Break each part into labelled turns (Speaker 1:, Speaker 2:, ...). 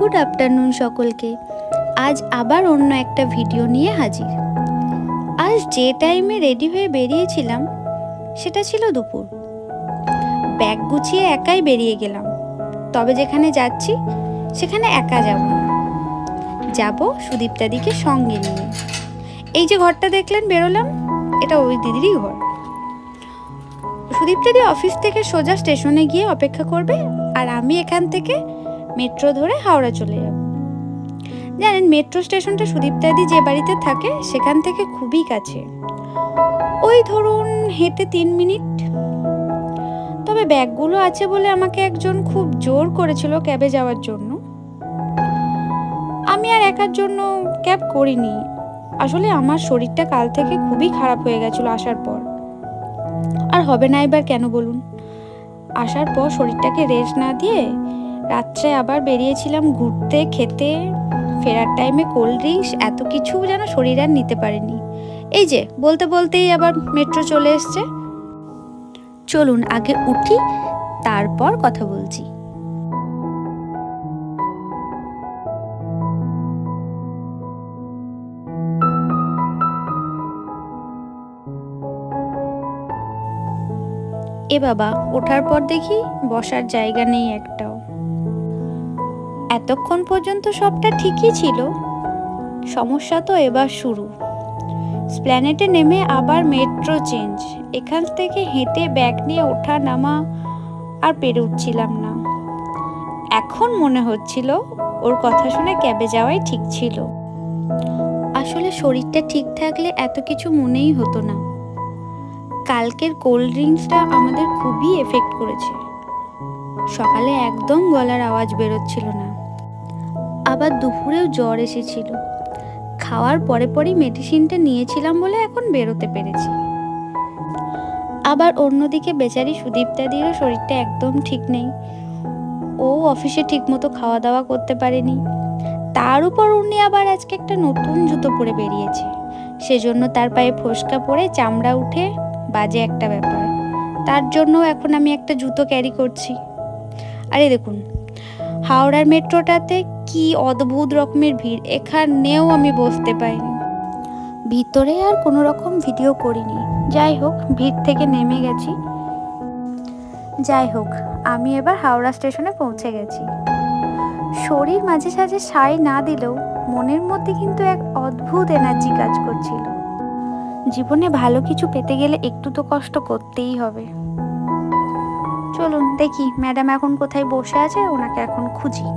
Speaker 1: Good afternoon সকলকে। আজ আবার অন্য একটা ভিডিও নিয়ে হাজির। আজ যে টাইমে রেডি হয়ে বেরিয়েছিলাম সেটা ছিল দুপুর। ব্যাগ গুছিয়ে একাই বেরিয়ে গেলাম, তবে যেখানে যাচ্ছি সেখানে একা যাব না, যাব সুদীপ্তাদিকে সঙ্গে নিয়ে। এই যে ঘরটা দেখলেন বেরোলাম, এটা ওই দিদিরই ঘর। সুদীপ্তাদি অফিস থেকে সোজা স্টেশনে গিয়ে অপেক্ষা করবে, আর আমি এখান থেকে মেট্রো ধরে হাওড়া চলে যাব। জানেন, মেট্রো স্টেশনটা সুদীপ্তাদি যে বাড়িতে থাকে সেখান থেকে খুবই কাছে, ওই ধরুন হেঁটে 3 মিনিট। তবে ব্যাগগুলো আছে বলে আমাকে একজন খুব জোর করেছিল ক্যাবে যাওয়ার জন্য। আমি আর একার জন্য ক্যাব করিনি। আসলে আমার শরীরটা কাল থেকে খুবই খারাপ হয়ে গেছিল আসার পর। আর হবে না এবার কেন বলুন? আসার পর শরীরটাকে রেস্ট না দিয়ে রাত্রে আবার বেরিয়েছিলাম ঘুরতে, খেতে, ফেরার টাইমে কোল্ড ড্রিঙ্কস, এত কিছু যেন শরীর আর নিতে পারেনি। এই যে বলতে বলতেই আবার মেট্রো চলে এসছে। চলুন আগে উঠি, তারপর কথা বলছি। এ বাবা, ওঠার পর দেখি বসার জায়গা নেই একটাও। এতক্ষণ পর্যন্ত সবটা ঠিকই ছিল, সমস্যা তো এবার শুরু। স্প্ল্যানেটে নেমে আবার মেট্রো চেঞ্জ, এখান থেকে হেঁটে ব্যাগ নিয়ে ওঠা নামা আর পেরে উঠছিলাম না। এখন মনে হচ্ছিল ওর কথা শুনে ক্যাবে যাওয়াই ঠিক ছিল। আসলে শরীরটা ঠিক থাকলে এত কিছু মনেই হতো না। কালকের কোল্ড ড্রিঙ্কসটা আমাদের খুবই এফেক্ট করেছে। সকালে একদম গলার আওয়াজ বেরোচ্ছিল না, আবার দুপুরেও জ্বর এসেছিল। খাওয়ার পরে পরেই মেডিসিনটা নিয়েছিলাম বলে এখন বেরোতে পেরেছি। আবার অন্যদিকে বেচারি সুদীপ্তাদিরও শরীরটা একদম ঠিক নেই। ও অফিসে ঠিকমতো খাওয়া দাওয়া করতে পারেনি। তার উপর উনি আবার আজকে একটা নতুন জুতো পরে বেরিয়েছে, সেজন্য তার পায়ে ফোসকা পড়ে চামড়া উঠে বাজে একটা ব্যাপার। তার জন্য এখন আমি একটা জুতো ক্যারি করছি। আরে দেখুন, হাওড়ার মেট্রোটাতে কি অদ্ভুত রকমের ভিড়, এখানেও আমি বসতে পাইনি। ভিতরে আর কোনো রকম ভিডিও করিনি। যাই হোক, ভিড় থেকে নেমে গেছি। যাই হোক, আমি এবার হাওড়া স্টেশনে পৌঁছে গেছি। শরীর মাঝে সাঝে সায় না দিলেও মনের মধ্যে কিন্তু এক অদ্ভুত এনার্জি কাজ করছিল। জীবনে ভালো কিছু পেতে গেলে একটু তো কষ্ট করতেই হবে। চলুন দেখি ম্যাডাম এখন কোথায় বসে আছে, ওনাকে এখন খুঁজি।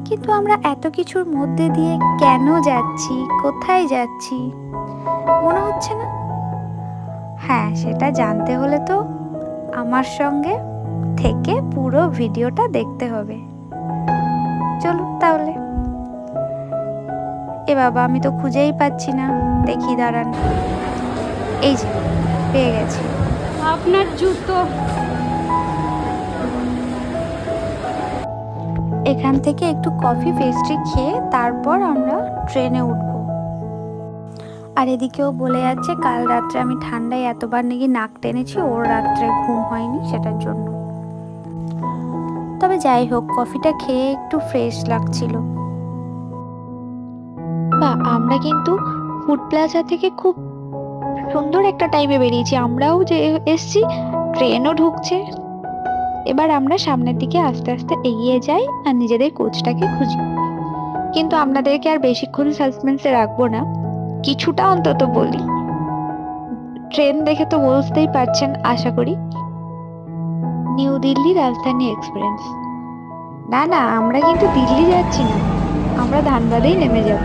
Speaker 1: কিন্তু আমরা এত কিছুর মধ্যে দিয়ে কেন যাচ্ছি, কোথায় যাচ্ছি মনে হচ্ছে না। হ্যাঁ, সেটা জানতে হলে তো আমার সঙ্গে থেকে পুরো ভিডিওটা দেখতে হবে। চলুন তাহলে। এ বাবা, আমি তো খুঁজেই পাচ্ছি না। দেখি, দাঁড়ান। এই যে পেয়ে গেছি আপনার জুতো। এখান থেকে একটু কফি পেস্ট্রি খেয়ে তারপর আমরা ট্রেনে উঠব। আর এদিকেও বলে যাচ্ছে কাল রাত্রে আমি ঠান্ডায় এতবার নাকি নাক টেনেছি, ওর রাত্রে ঘুম হয়নি সেটার জন্য। তবে যাই হোক, কফিটা খেয়ে একটু ফ্রেশ লাগছিল। বা আমরা কিন্তু ফুড প্লাজা থেকে খুব সুন্দর একটা টাইমে বেরিয়েছি। আমরাও যে এসছি, ট্রেনও ঢুকছে। এবার আমরা সামনের দিকে আস্তে আস্তে এগিয়ে যাই আর নিজেদের কোচটাকে খুঁজি। কিন্তু আপনাদেরকে আর বেশিক্ষণ সাসপেন্সে রাখবো না, কিছুটা অন্তত বলি। ট্রেন দেখে তো বুঝতেই পারছেন আশা করি, নিউ দিল্লি রাজধানী এক্সপ্রেস। না না, আমরা কিন্তু দিল্লি যাচ্ছি না, আমরা ধানবাদেই নেমে যাব।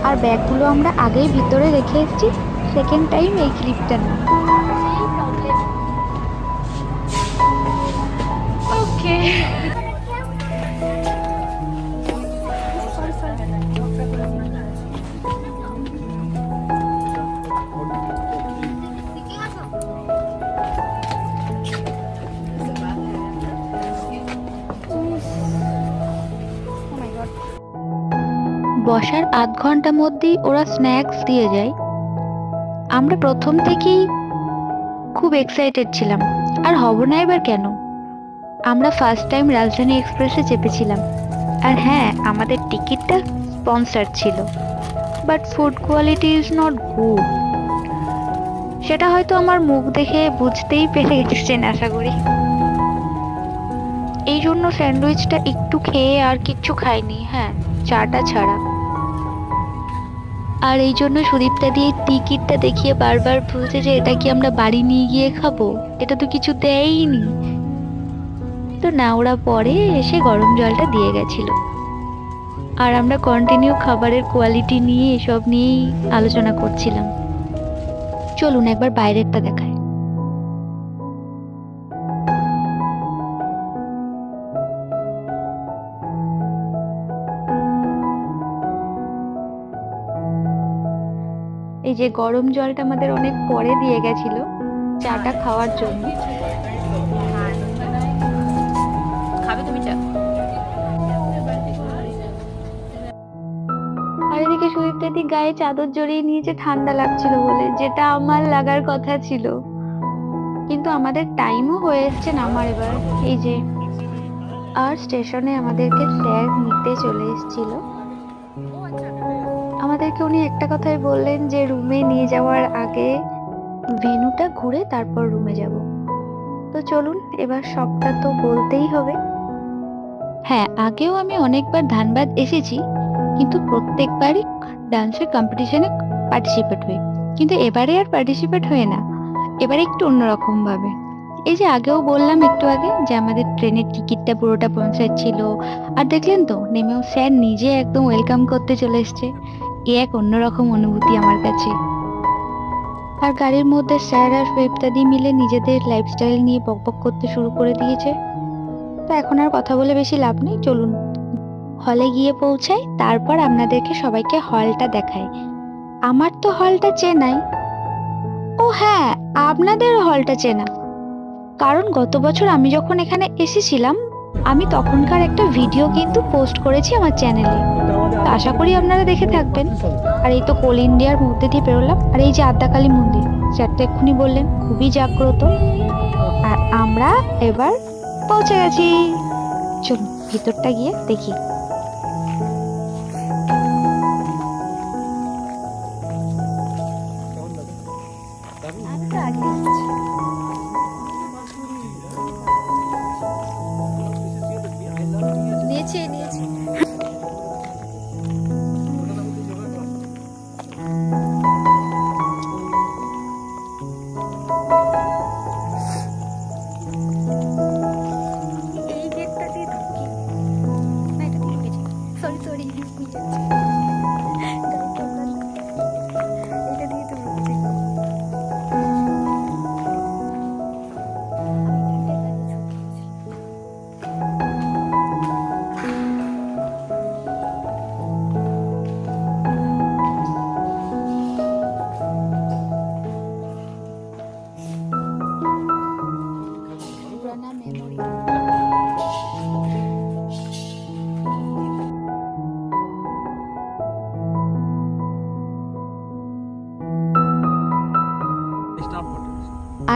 Speaker 1: আর ব্যাগগুলো আমরা আগেই ভিতরে রেখে এসেছি, সেকেন্ড টাইম এই ক্লিপটা না। ওকে, বসার আধ ঘন্টার মধ্যেই ওরা স্ন্যাক্স দিয়ে যায়। আমরা প্রথম থেকেই খুব এক্সাইটেড ছিলাম আর হব না এবার কেন? আমরা ফার্স্ট টাইম রাজধানী এক্সপ্রেসে চেপেছিলাম, আর হ্যাঁ, আমাদের টিকিটটা স্পন্সর ছিল, but food quality is not good. সেটা হয়তো আমার মুখ দেখে বুঝতেই পেরে গেছেন আশা করি। এই জন্য স্যান্ডউইচটা একটু খেয়ে আর কিচ্ছু খাইনি, হ্যাঁ, চাটা ছাড়া। আর এই জন্য সুদীপ্তা দিয়ে টিকিটটা দেখিয়ে বারবার বলছে যে এটা কি আমরা বাড়ি নিয়ে গিয়ে খাবো, এটা তো কিছু দেয়নি। তো না, ওরা পরে এসে গরম জলটা দিয়ে গেছিল, আর আমরা কন্টিনিউ খাবারের কোয়ালিটি নিয়ে এসব নিয়েই আলোচনা করছিলাম। চলুন একবার বাইরেরটা দেখায়। এই যে গরম জলটা আমাদের অনেক পরে দিয়ে গেছিল চাটা খাওয়ার জন্য। খাবে তুমি চা? আর এদিকে সুদীপ্তাদি গায়ে চাদর জড়িয়ে নিয়েছে ঠান্ডা লাগছিল বলে, যেটা আমার লাগার কথা ছিল, কিন্তু আমাদের টাইমও হয়ে এসছে নামার এবার। এই যে, আর স্টেশনে আমাদেরকে স্যার নিতে চলে এসেছিল। আমাদেরকে উনি একটা কথাই বললেন যে রুমে নিয়ে যাওয়ার আগে ভেন্যুটা ঘুরে তারপর রুমে যাব। তো চলুন, এবার সবটা তো বলতেই হবে। হ্যাঁ, আগেও আমি অনেকবার ধানবাদ এসেছি, কিন্তু প্রত্যেকবারই ডান্সের কম্পিটিশনে পার্টিসিপেট হই, কিন্তু এবারে আর পার্টিসিপেট হয়ে না, এবারে একটু অন্যরকম ভাবে। এই যে আগেও বললাম একটু আগে যে আমাদের ট্রেনের টিকিটটা পুরোটা পঞ্চায়েত ছিল, আর দেখলেন তো নেমেও স্যার নিজে একদম ওয়েলকাম করতে চলে এসছে। এ এক অন্যরকম অনুভূতি আমার কাছে। আর গাড়ির মধ্যে স্যার আর সুদীপ্তাদি মিলে নিজেদের লাইফস্টাইল নিয়ে বকবক করতে শুরু করে দিয়েছে। তো এখন আর কথা বলে বেশি লাভ নেই, চলুন হলে গিয়ে পৌঁছাই, তারপর আপনাদেরকে সবাইকে হলটা দেখাই। আমার তো হলটা চেনাই। ও হ্যাঁ, আপনাদের হলটা চেনা, কারণ গত বছর আমি যখন এখানে এসেছিলাম আমি তখনকার একটা ভিডিও কিন্তু পোস্ট করেছি আমার চ্যানেলে, আশা করি আপনারা দেখে থাকবেন। আর এই তো কোল ইন্ডিয়ার মধ্যে দিয়ে বেরোলাম, আর এই যে আদ্যাকালী মন্দির, স্যারটা এক্ষুনি বললেন খুবই জাগ্রত। আর আমরা এবার পৌঁছে গেছি, চলুন ভিতরটা গিয়ে দেখি। নিয়েছি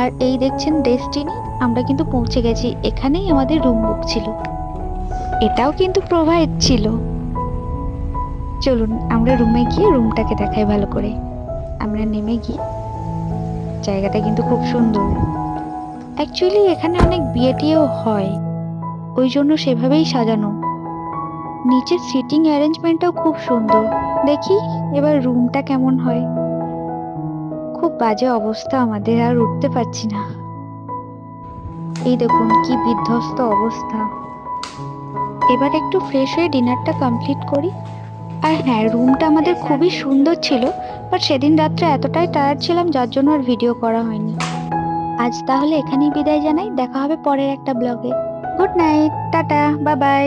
Speaker 1: আর এই দেখছেন ডেস্টিনি, আমরা কিন্তু পৌঁছে গেছি। এখানেই আমাদের রুম বুক ছিল, এটাও কিন্তু প্রোভাইড ছিল। চলুন আমরা রুমে গিয়ে রুমটাকে দেখাই ভালো করে। আমরা নেমে গিয়ে, জায়গাটা কিন্তু খুব সুন্দর। অ্যাকচুয়ালি এখানে অনেক বিয়ে টিয়েও হয়, ওই জন্য সেভাবেই সাজানো। নিচের সিটিং অ্যারেঞ্জমেন্টটাও খুব সুন্দর। দেখি এবার রুমটা কেমন হয়। খুব বাজে অবস্থা আমাদের, আর উঠতে পারছি না। এই দেখুন কি বিধ্বস্ত অবস্থা। এবার একটু ফ্রেশ হয়ে ডিনারটা কমপ্লিট করি। আর হ্যাঁ, রুমটা আমাদের খুবই সুন্দর ছিল, বাট সেদিন রাত্রে এতটাই টায়ার্ড ছিলাম যার জন্য আর ভিডিও করা হয়নি। আজ তাহলে এখানেই বিদায় জানাই, দেখা হবে পরের একটা ব্লগে। Good night, tata, bye bye.